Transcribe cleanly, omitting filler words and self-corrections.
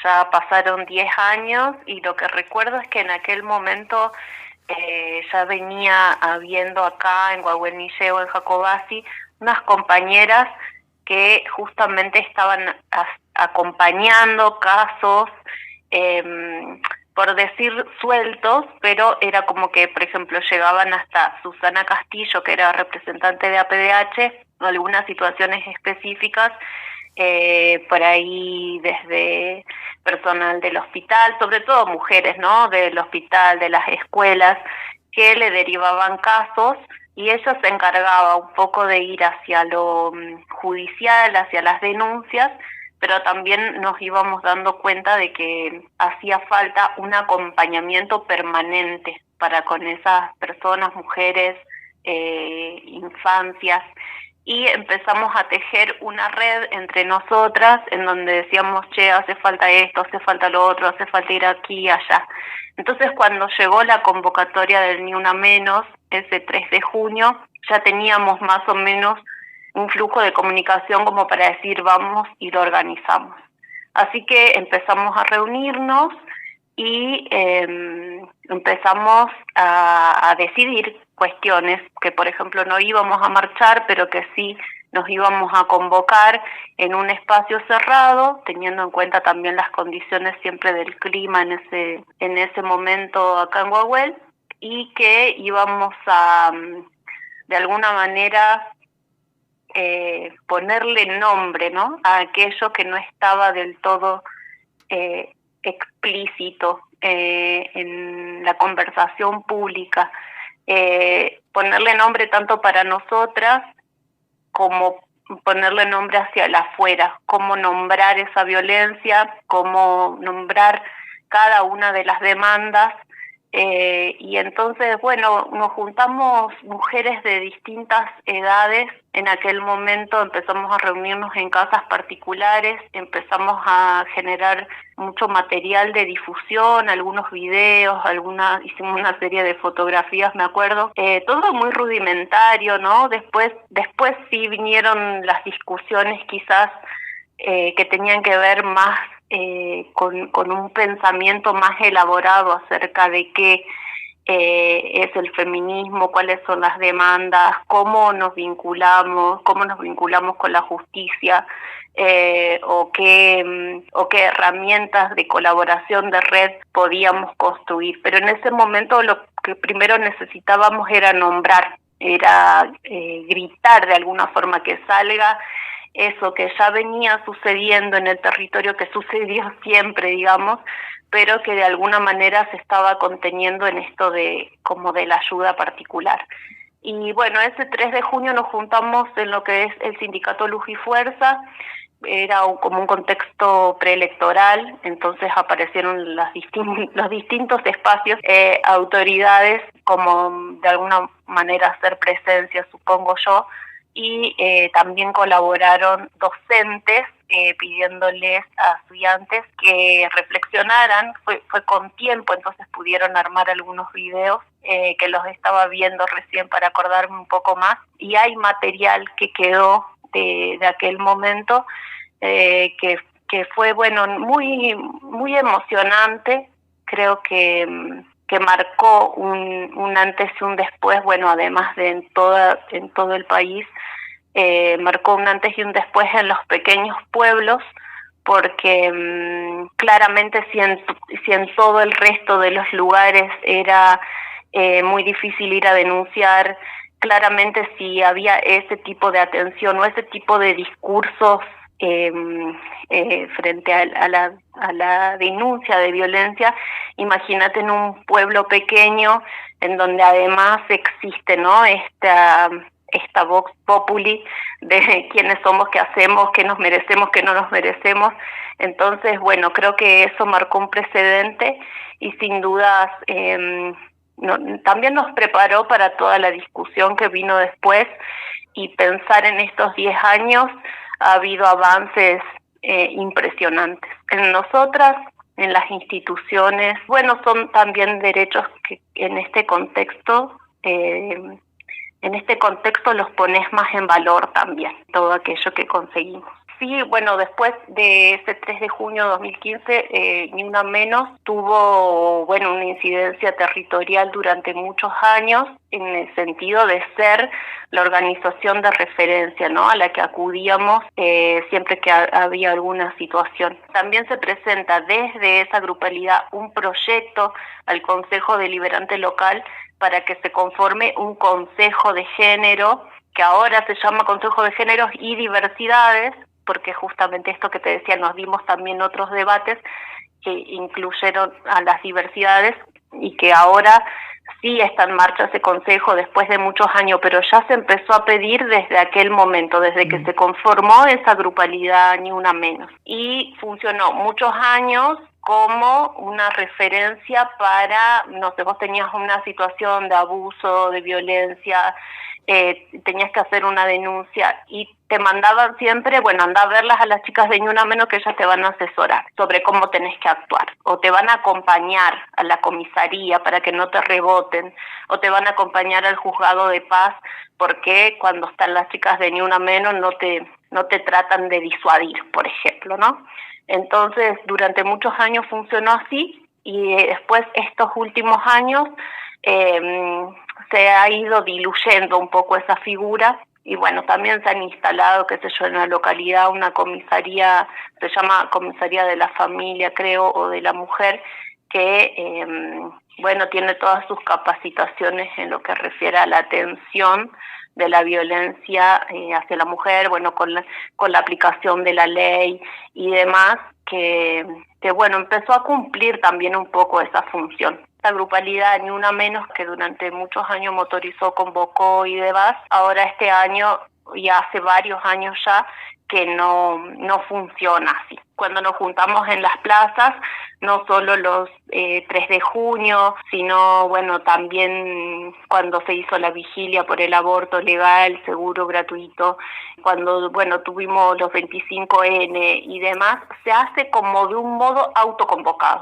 Ya pasaron 10 años y lo que recuerdo es que en aquel momento ya venía habiendo acá en Guagüenille o en Jacobasi unas compañeras que justamente estaban acompañando casos, eh, por decir sueltos, pero era como que, por ejemplo, llegaban hasta Susana Castillo, que era representante de APDH, algunas situaciones específicas, por ahí desde personal del hospital, sobre todo mujeres, ¿no? Del hospital, de las escuelas, que le derivaban casos y ella se encargaba un poco de ir hacia lo judicial, hacia las denuncias, pero también nos íbamos dando cuenta de que hacía falta un acompañamiento permanente para con esas personas, mujeres, infancias, y empezamos a tejer una red entre nosotras en donde decíamos, che, hace falta esto, hace falta lo otro, hace falta ir aquí y allá. Entonces cuando llegó la convocatoria del Ni Una Menos, ese 3 de junio, ya teníamos más o menos un flujo de comunicación como para decir vamos y lo organizamos. Así que empezamos a reunirnos y empezamos a decidir cuestiones que, por ejemplo, no íbamos a marchar, pero que sí nos íbamos a convocar en un espacio cerrado, teniendo en cuenta también las condiciones siempre del clima en ese momento acá en Guagüel, y que íbamos a, de alguna manera, ponerle nombre, ¿no?, a aquello que no estaba del todo explícito en la conversación pública, ponerle nombre tanto para nosotras como ponerle nombre hacia el afuera, cómo nombrar esa violencia, cómo nombrar cada una de las demandas. Y entonces, bueno, nos juntamos mujeres de distintas edades. En aquel momento empezamos a reunirnos en casas particulares, empezamos a generar mucho material de difusión, algunos videos, hicimos una serie de fotografías, me acuerdo, todo muy rudimentario, ¿no? Después sí vinieron las discusiones quizás que tenían que ver más con un pensamiento más elaborado acerca de qué es el feminismo, cuáles son las demandas, cómo nos vinculamos con la justicia, o qué herramientas de colaboración de red podíamos construir. Pero en ese momento lo que primero necesitábamos era nombrar, era gritar de alguna forma, que salga eso que ya venía sucediendo en el territorio, que sucedió siempre, digamos, pero que de alguna manera se estaba conteniendo en esto de como de la ayuda particular. Y bueno, ese 3 de junio nos juntamos en lo que es el sindicato Luz y Fuerza. Era como un contexto preelectoral, entonces aparecieron los distintos espacios, autoridades, como de alguna manera hacer presencia, supongo yo, y también colaboraron docentes, pidiéndoles a estudiantes que reflexionaran. Fue con tiempo, entonces pudieron armar algunos videos que los estaba viendo recién para acordarme un poco más, y hay material que quedó de aquel momento, que fue, bueno, muy emocionante. Creo que marcó un antes y un después, bueno, además de en todo el país, marcó un antes y un después en los pequeños pueblos, porque claramente si en todo el resto de los lugares era muy difícil ir a denunciar, claramente si había ese tipo de atención o ese tipo de discursos frente a la denuncia de violencia, imagínate en un pueblo pequeño en donde además existe, ¿no?, esta vox populi de quiénes somos, qué hacemos, qué nos merecemos, qué no nos merecemos. Entonces, bueno, creo que eso marcó un precedente y sin dudas también nos preparó para toda la discusión que vino después, y pensar en estos 10 años ha habido avances impresionantes en nosotras, en las instituciones. Bueno, son también derechos que en este contexto los pones más en valor también, todo aquello que conseguimos. Sí, bueno, después de ese 3 de junio de 2015, Ni Una Menos tuvo, bueno, una incidencia territorial durante muchos años en el sentido de ser la organización de referencia, ¿no? A la que acudíamos siempre que había alguna situación. También se presenta desde esa grupalidad un proyecto al Consejo Deliberante Local para que se conforme un Consejo de Género, que ahora se llama Consejo de Géneros y Diversidades, porque justamente esto que te decía, nos dimos también otros debates que incluyeron a las diversidades y que ahora sí está en marcha ese consejo después de muchos años, pero ya se empezó a pedir desde aquel momento, desde que se conformó esa grupalidad Ni Una Menos. Y funcionó muchos años como una referencia para, no sé, vos tenías una situación de abuso, de violencia, tenías que hacer una denuncia y te mandaban siempre, bueno, anda a verlas a las chicas de Ni Una Menos que ellas te van a asesorar sobre cómo tenés que actuar, o te van a acompañar a la comisaría para que no te reboten, o te van a acompañar al juzgado de paz, porque cuando están las chicas de Ni Una Menos no te tratan de disuadir, por ejemplo, ¿no? Entonces, durante muchos años funcionó así, y después estos últimos años se ha ido diluyendo un poco esa figura, y bueno, también se han instalado, qué sé yo, en la localidad una comisaría, se llama Comisaría de la Familia, creo, o de la Mujer, que, bueno, tiene todas sus capacitaciones en lo que refiere a la atención de la violencia hacia la mujer, bueno, con la aplicación de la ley y demás, que bueno, empezó a cumplir también un poco esa función. La grupalidad Ni Una Menos, que durante muchos años motorizó, convocó y demás, ahora este año, y hace varios años ya, que no funciona así. Cuando nos juntamos en las plazas, no solo los 3 de junio, sino bueno, también cuando se hizo la vigilia por el aborto legal, seguro, gratuito, cuando bueno, tuvimos los 25N y demás, se hace como de un modo autoconvocado.